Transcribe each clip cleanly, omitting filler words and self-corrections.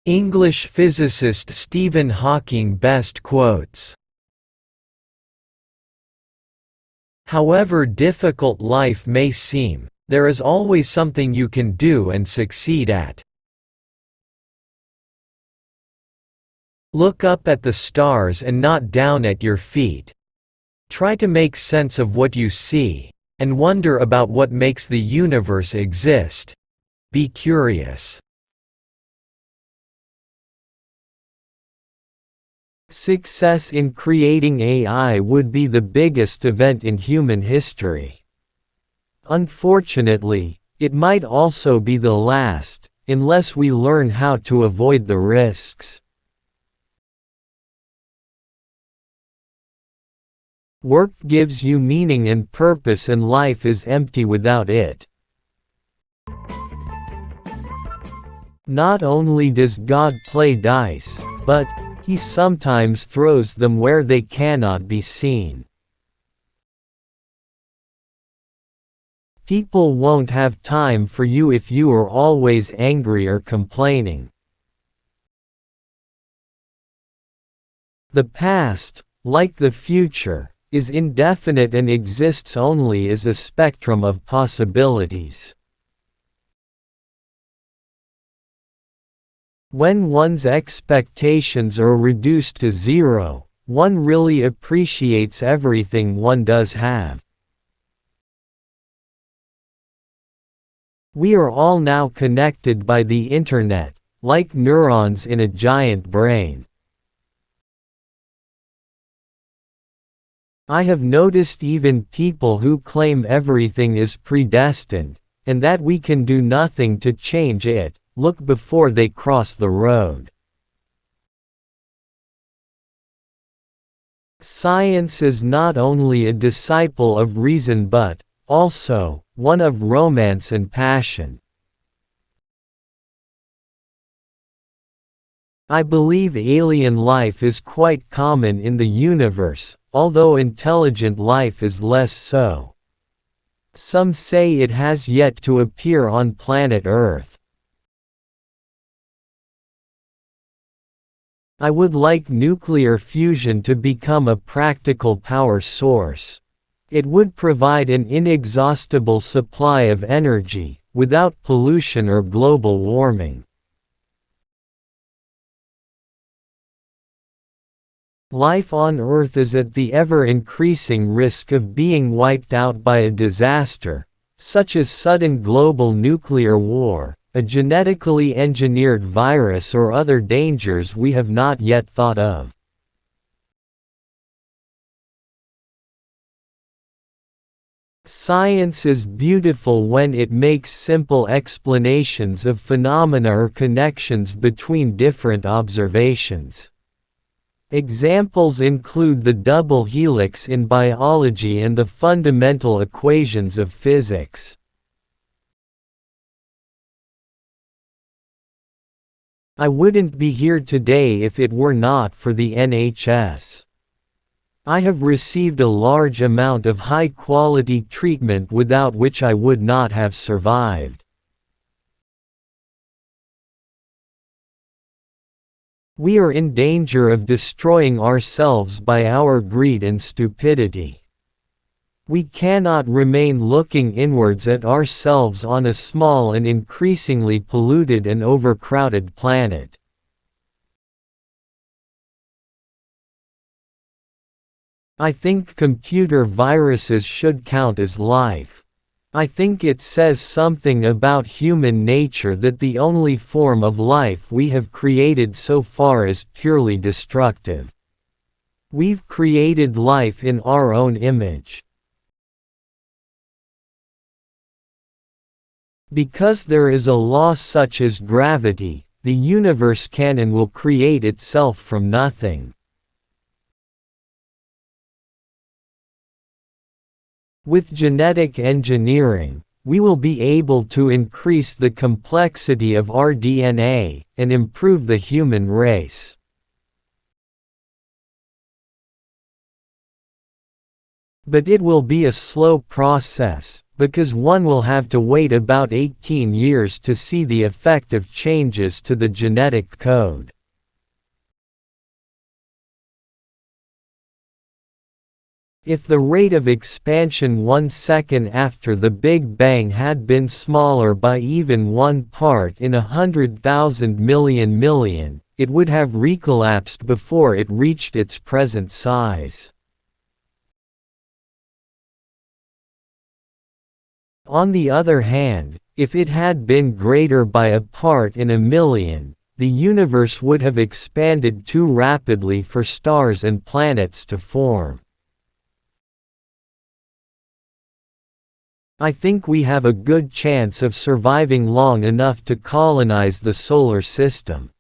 English physicist Stephen Hawking best quotes. However difficult life may seem, there is always something you can do and succeed at. Look up at the stars and not down at your feet. Try to make sense of what you see, and wonder about what makes the universe exist. Be curious. Success in creating AI would be the biggest event in human history. Unfortunately, it might also be the last, unless we learn how to avoid the risks. Work gives you meaning and purpose, and life is empty without it. Not only does God play dice, but He sometimes throws them where they cannot be seen. People won't have time for you if you are always angry or complaining. The past, like the future, is indefinite and exists only as a spectrum of possibilities. When one's expectations are reduced to zero, one really appreciates everything one does have. We are all now connected by the internet, like neurons in a giant brain. I have noticed even people who claim everything is predestined, and that we can do nothing to change it, look before they cross the road. Science is not only a disciple of reason but, also, one of romance and passion. I believe alien life is quite common in the universe, although intelligent life is less so. Some say it has yet to appear on planet Earth. I would like nuclear fusion to become a practical power source. It would provide an inexhaustible supply of energy, without pollution or global warming. Life on Earth is at the ever-increasing risk of being wiped out by a disaster, such as sudden global nuclear war, a genetically engineered virus, or other dangers we have not yet thought of. Science is beautiful when it makes simple explanations of phenomena or connections between different observations. Examples include the double helix in biology and the fundamental equations of physics. I wouldn't be here today if it were not for the NHS. I have received a large amount of high-quality treatment without which I would not have survived. We are in danger of destroying ourselves by our greed and stupidity. We cannot remain looking inwards at ourselves on a small and increasingly polluted and overcrowded planet. I think computer viruses should count as life. I think it says something about human nature that the only form of life we have created so far is purely destructive. We've created life in our own image. Because there is a law such as gravity, the universe can and will create itself from nothing. With genetic engineering, we will be able to increase the complexity of our DNA, and improve the human race. But it will be a slow process, because one will have to wait about 18 years to see the effect of changes to the genetic code. If the rate of expansion 1 second after the Big Bang had been smaller by even 1 part in 100,000 million, it would have recollapsed before it reached its present size. On the other hand, if it had been greater by a part in a million, the universe would have expanded too rapidly for stars and planets to form. I think we have a good chance of surviving long enough to colonize the solar system.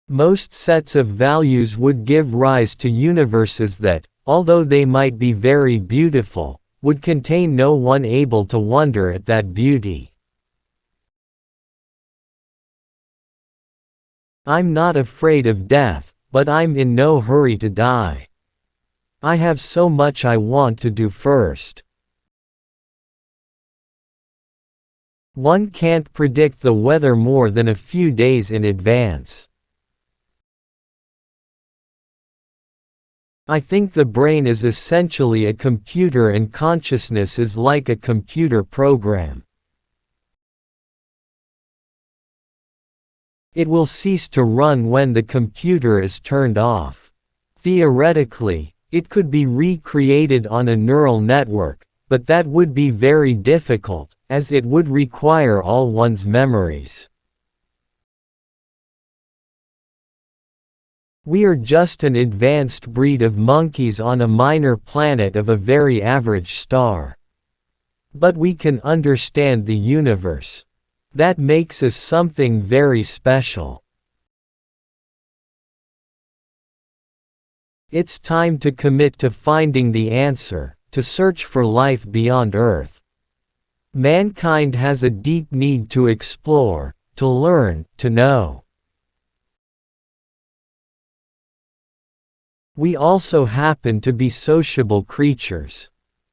Most sets of values would give rise to universes that, although they might be very beautiful, would contain no one able to wonder at that beauty. I'm not afraid of death, but I'm in no hurry to die. I have so much I want to do first. One can't predict the weather more than a few days in advance. I think the brain is essentially a computer and consciousness is like a computer program. It will cease to run when the computer is turned off. Theoretically, it could be recreated on a neural network, but that would be very difficult, as it would require all one's memories. We are just an advanced breed of monkeys on a minor planet of a very average star. But we can understand the universe. That makes us something very special. It's time to commit to finding the answer, to search for life beyond Earth. Mankind has a deep need to explore, to learn, to know. We also happen to be sociable creatures.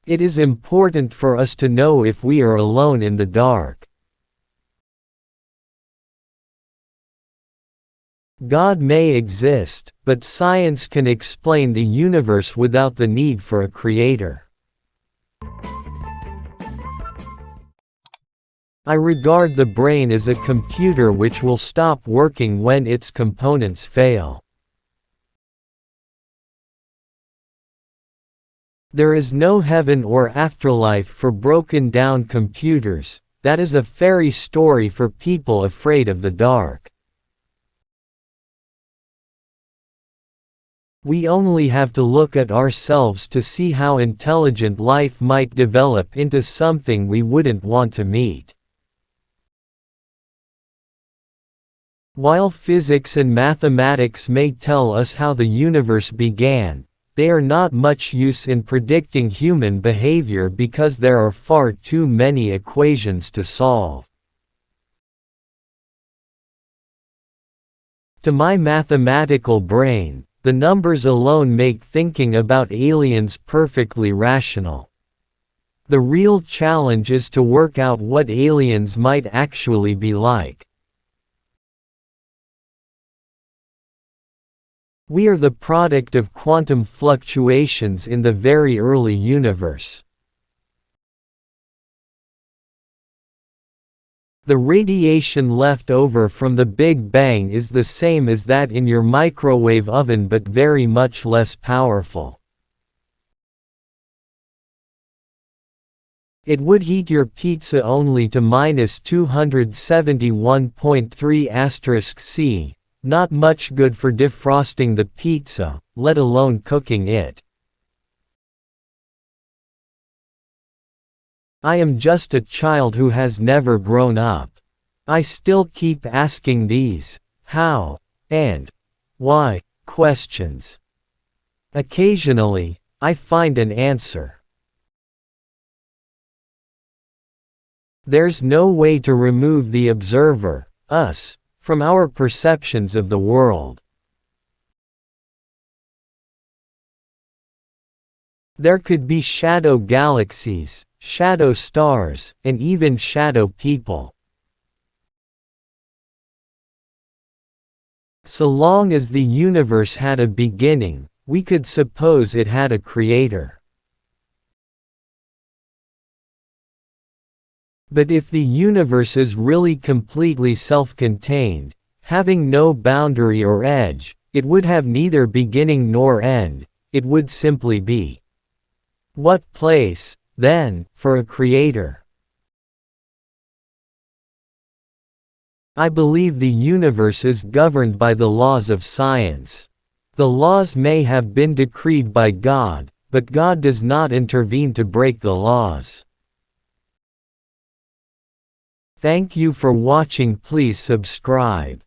It is important for us to know if we are alone in the dark. God may exist, but science can explain the universe without the need for a creator. I regard the brain as a computer which will stop working when its components fail. There is no heaven or afterlife for broken-down computers. That is a fairy story for people afraid of the dark. We only have to look at ourselves to see how intelligent life might develop into something we wouldn't want to meet. While physics and mathematics may tell us how the universe began, they are not much use in predicting human behavior because there are far too many equations to solve. To my mathematical brain, the numbers alone make thinking about aliens perfectly rational. The real challenge is to work out what aliens might actually be like. We are the product of quantum fluctuations in the very early universe. The radiation left over from the Big Bang is the same as that in your microwave oven but very much less powerful. It would heat your pizza only to -271.3 C, not much good for defrosting the pizza, let alone cooking it. I am just a child who has never grown up. I still keep asking these how and why questions. Occasionally, I find an answer. There's no way to remove the observer, us, from our perceptions of the world. There could be shadow galaxies, shadow stars, and even shadow people. So long as the universe had a beginning, we could suppose it had a creator. But if the universe is really completely self-contained, having no boundary or edge, it would have neither beginning nor end, it would simply be. What place, then, for a creator? I believe the universe is governed by the laws of science. The laws may have been decreed by God, but God does not intervene to break the laws. Thank you for watching. Please subscribe.